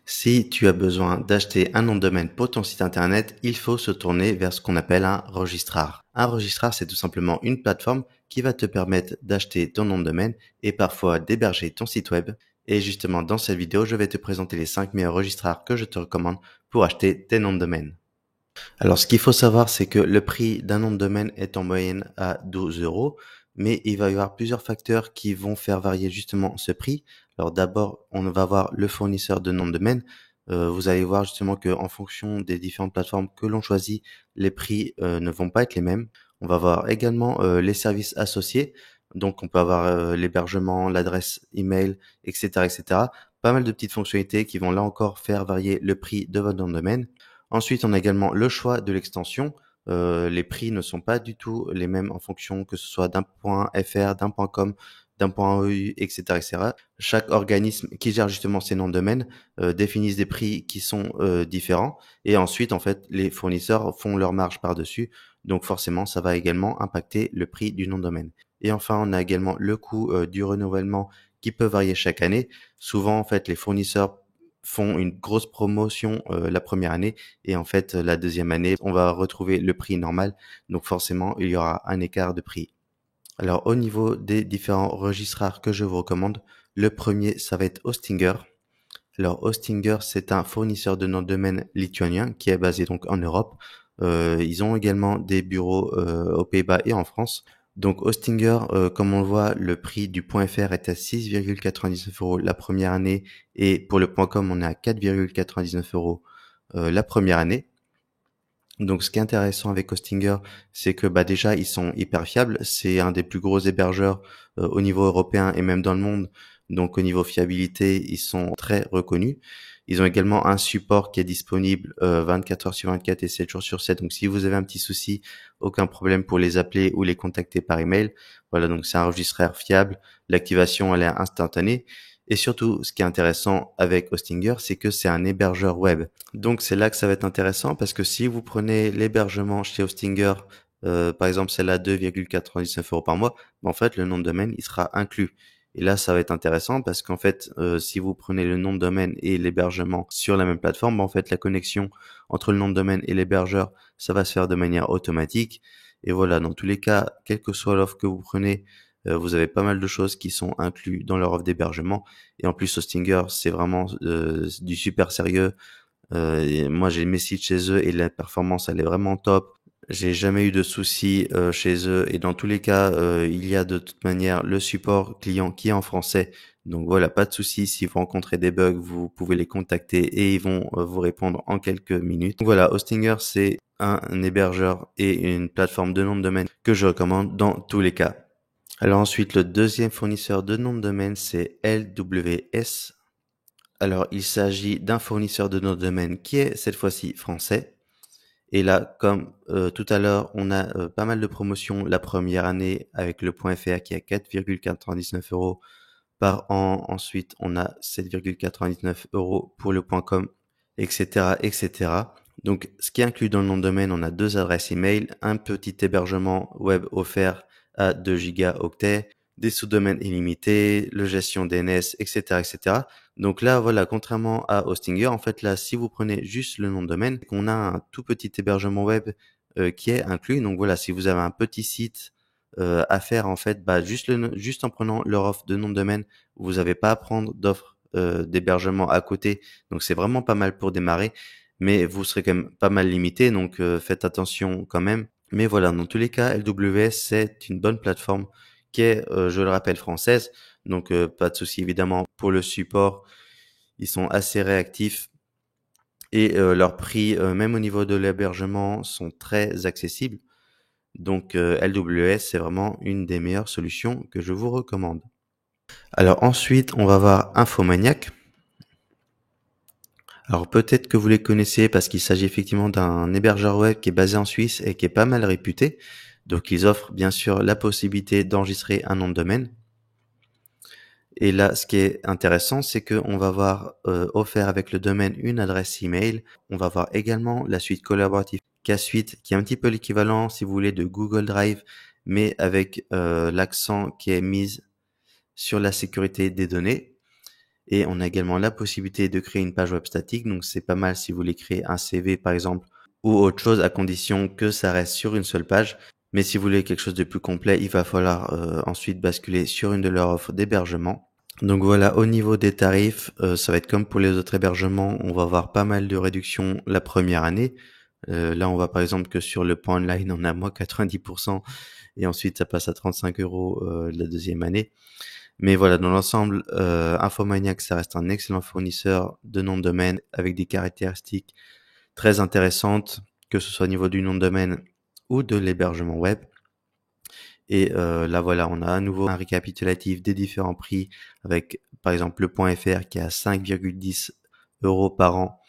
Si tu as besoin d'acheter un nom de domaine pour ton site internet, il faut se tourner vers ce qu'on appelle un registrar. Un registrar, c'est tout simplement une plateforme qui va te permettre d'acheter ton nom de domaine et parfois d'héberger ton site web. Et justement, dans cette vidéo, je vais te présenter les 5 meilleurs registrars que je te recommande pour acheter tes noms de domaine. Alors, ce qu'il faut savoir, c'est que le prix d'un nom de domaine est en moyenne à 12 euros, mais il va y avoir plusieurs facteurs qui vont faire varier justement ce prix. Alors, d'abord, on va voir le fournisseur de nom de domaine. Vous allez voir justement que en fonction des différentes plateformes que l'on choisit, les prix ne vont pas être les mêmes. On va voir également les services associés. Donc, on peut avoir l'hébergement, l'adresse email, etc., etc. Pas mal de petites fonctionnalités qui vont là encore faire varier le prix de votre nom de domaine. Ensuite, on a également le choix de l'extension. Les prix ne sont pas du tout les mêmes en fonction que ce soit d'un point .fr, d'un point .com, d'un point .eu, etc., etc. Chaque organisme qui gère justement ces noms de domaine définissent des prix qui sont différents. Et ensuite, en fait, les fournisseurs font leur marge par-dessus. Donc forcément, ça va également impacter le prix du nom de domaine. Et enfin, on a également le coût du renouvellement qui peut varier chaque année. Souvent, en fait, les fournisseurs font une grosse promotion la première année et en fait la deuxième année on va retrouver le prix normal, donc forcément il y aura un écart de prix. Alors au niveau des différents registrars que je vous recommande, le premier ça va être Hostinger. Alors Hostinger, c'est un fournisseur de nom de domaine lituanien qui est basé donc en Europe. Ils ont également des bureaux aux Pays-Bas et en France. Donc Hostinger, comme on le voit, le prix du .fr est à 6,99 euros la première année et pour le .com, on est à 4,99 euros la première année. Donc ce qui est intéressant avec Hostinger, c'est que bah déjà ils sont hyper fiables. C'est un des plus gros hébergeurs au niveau européen et même dans le monde. Donc au niveau fiabilité, ils sont très reconnus. Ils ont également un support qui est disponible 24 heures sur 24 et 7 jours sur 7. Donc si vous avez un petit souci, aucun problème pour les appeler ou les contacter par email. Voilà, donc c'est un registraire fiable. L'activation elle est instantanée. Et surtout, ce qui est intéressant avec Hostinger, c'est que c'est un hébergeur web. Donc c'est là que ça va être intéressant parce que si vous prenez l'hébergement chez Hostinger, par exemple celle à 2,99 euros par mois, en fait le nom de domaine il sera inclus. Et là ça va être intéressant parce qu'en fait si vous prenez le nom de domaine et l'hébergement sur la même plateforme, en fait la connexion entre le nom de domaine et l'hébergeur ça va se faire de manière automatique. Et voilà, dans tous les cas, quelle que soit l'offre que vous prenez, vous avez pas mal de choses qui sont inclus dans leur offre d'hébergement. Et en plus Hostinger c'est vraiment du super sérieux. Et moi, j'ai mes sites chez eux et la performance, elle est vraiment top. J'ai jamais eu de soucis chez eux et dans tous les cas, il y a de toute manière le support client qui est en français. Donc voilà, pas de soucis. Si vous rencontrez des bugs, vous pouvez les contacter et ils vont vous répondre en quelques minutes. Donc voilà, Hostinger, c'est un hébergeur et une plateforme de nom de domaine que je recommande dans tous les cas. Alors ensuite, le deuxième fournisseur de nom de domaine, c'est LWS. Alors, il s'agit d'un fournisseur de nom de domaine qui est cette fois-ci français. Et là, comme tout à l'heure, on a pas mal de promotions la première année avec le .fr qui est à 4,99 euros par an. Ensuite, on a 7,99 euros pour le .com, etc., etc. Donc, ce qui est inclus dans le nom de domaine, on a 2 adresses email, un petit hébergement web offert à 2 gigaoctets, des sous-domaines illimités, le gestion DNS, etc., etc. Donc là, voilà, contrairement à Hostinger, en fait, là, si vous prenez juste le nom de domaine, on a un tout petit hébergement web qui est inclus. Donc voilà, si vous avez un petit site à faire, en fait, bah, juste en prenant leur offre de nom de domaine, vous n'avez pas à prendre d'offre d'hébergement à côté. Donc c'est vraiment pas mal pour démarrer, mais vous serez quand même pas mal limité. Donc faites attention quand même. Mais voilà, dans tous les cas, LWS, c'est une bonne plateforme qui est, je le rappelle, française. Donc, pas de souci évidemment pour le support. Ils sont assez réactifs et leurs prix, même au niveau de l'hébergement, sont très accessibles. Donc, LWS, c'est vraiment une des meilleures solutions que je vous recommande. Alors ensuite, on va voir Infomaniac. Alors peut-être que vous les connaissez parce qu'il s'agit effectivement d'un hébergeur web qui est basé en Suisse et qui est pas mal réputé. Donc, ils offrent bien sûr la possibilité d'enregistrer un nom de domaine. Et là, ce qui est intéressant, c'est qu'on va avoir offert avec le domaine une adresse email. On va voir également la suite collaborative K-Suite, qui est un petit peu l'équivalent, si vous voulez, de Google Drive, mais avec l'accent qui est mis sur la sécurité des données. Et on a également la possibilité de créer une page web statique. Donc c'est pas mal si vous voulez créer un CV par exemple ou autre chose, à condition que ça reste sur une seule page. Mais si vous voulez quelque chose de plus complet, il va falloir ensuite basculer sur une de leurs offres d'hébergement. Donc voilà, au niveau des tarifs, ça va être comme pour les autres hébergements, on va avoir pas mal de réductions la première année. Là, on voit par exemple que sur le point online, on a moins 90% et ensuite ça passe à 35 euros la deuxième année. Mais voilà, dans l'ensemble, Infomaniac, ça reste un excellent fournisseur de noms de domaine avec des caractéristiques très intéressantes, que ce soit au niveau du nom de domaine ou de l'hébergement web. Et là, voilà, on a à nouveau un récapitulatif des différents prix avec, par exemple, le .fr qui est à 5,10 euros par an,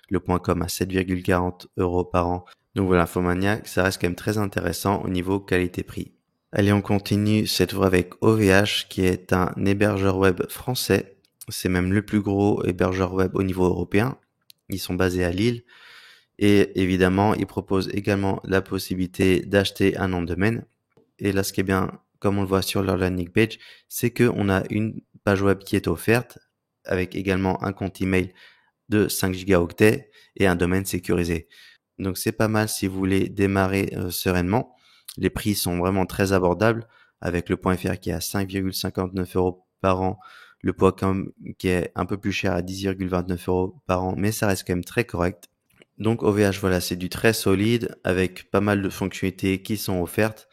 le .com à 7,40 euros par an. Donc voilà, Infomaniac, ça reste quand même très intéressant au niveau qualité-prix. Allez, on continue cette fois avec OVH, qui est un hébergeur web français. C'est même le plus gros hébergeur web au niveau européen. Ils sont basés à Lille. Et évidemment, ils proposent également la possibilité d'acheter un nom de domaine. Et là, ce qui est bien, comme on le voit sur leur landing page, c'est qu'on a une page web qui est offerte avec également un compte email de 5 gigaoctets et un domaine sécurisé. Donc c'est pas mal si vous voulez démarrer sereinement. Les prix sont vraiment très abordables avec le .fr qui est à 5,59 euros par an, le .com qui est un peu plus cher à 10,29 euros par an, mais ça reste quand même très correct. Donc OVH, voilà, c'est du très solide avec pas mal de fonctionnalités qui sont offertes.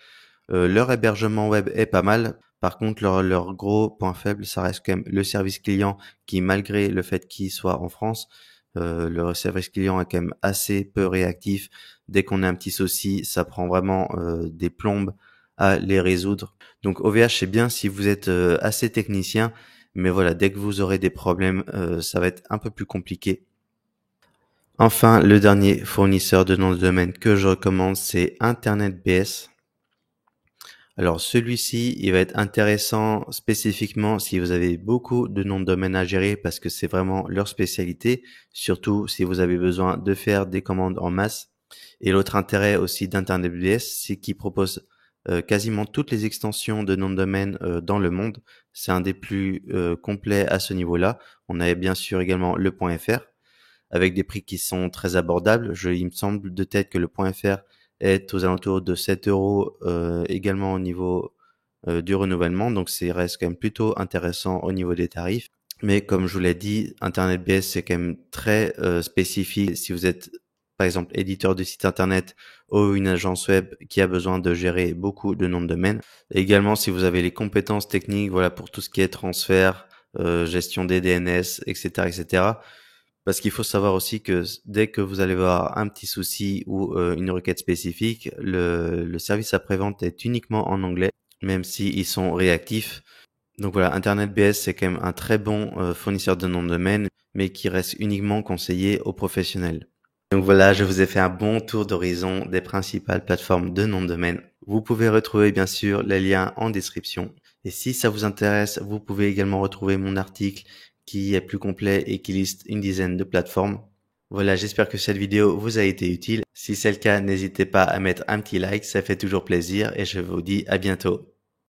Leur hébergement web est pas mal. Par contre, leur gros point faible, ça reste quand même le service client qui, malgré le fait qu'il soit en France, le service client est quand même assez peu réactif. Dès qu'on a un petit souci, ça prend vraiment des plombes à les résoudre. Donc OVH, c'est bien si vous êtes assez technicien, mais voilà, dès que vous aurez des problèmes, ça va être un peu plus compliqué. Enfin, le dernier fournisseur de nom de domaine que je recommande, c'est InternetBS. Alors celui-ci, il va être intéressant spécifiquement si vous avez beaucoup de noms de domaine à gérer parce que c'est vraiment leur spécialité, surtout si vous avez besoin de faire des commandes en masse. Et l'autre intérêt aussi d'InternetBS, c'est qu'il propose quasiment toutes les extensions de noms de domaine dans le monde. C'est un des plus complets à ce niveau-là. On a bien sûr également le .fr avec des prix qui sont très abordables. Il me semble de tête que le .fr est aux alentours de 7 euros également au niveau du renouvellement. Donc, c'est reste quand même plutôt intéressant au niveau des tarifs. Mais comme je vous l'ai dit, InternetBS, c'est quand même très spécifique. Si vous êtes, par exemple, éditeur de site internet ou une agence web qui a besoin de gérer beaucoup de noms de domaine. Et également, si vous avez les compétences techniques, voilà, pour tout ce qui est transfert, gestion des DNS, etc., etc., parce qu'il faut savoir aussi que dès que vous allez avoir un petit souci ou une requête spécifique, le service après-vente est uniquement en anglais, même s'ils sont réactifs. Donc voilà, InternetBS, c'est quand même un très bon fournisseur de noms de domaine, mais qui reste uniquement conseillé aux professionnels. Donc voilà, je vous ai fait un bon tour d'horizon des principales plateformes de noms de domaine. Vous pouvez retrouver bien sûr les liens en description. Et si ça vous intéresse, vous pouvez également retrouver mon article qui est plus complet et qui liste une dizaine de plateformes. Voilà, j'espère que cette vidéo vous a été utile. Si c'est le cas, n'hésitez pas à mettre un petit like, ça fait toujours plaisir et je vous dis à bientôt.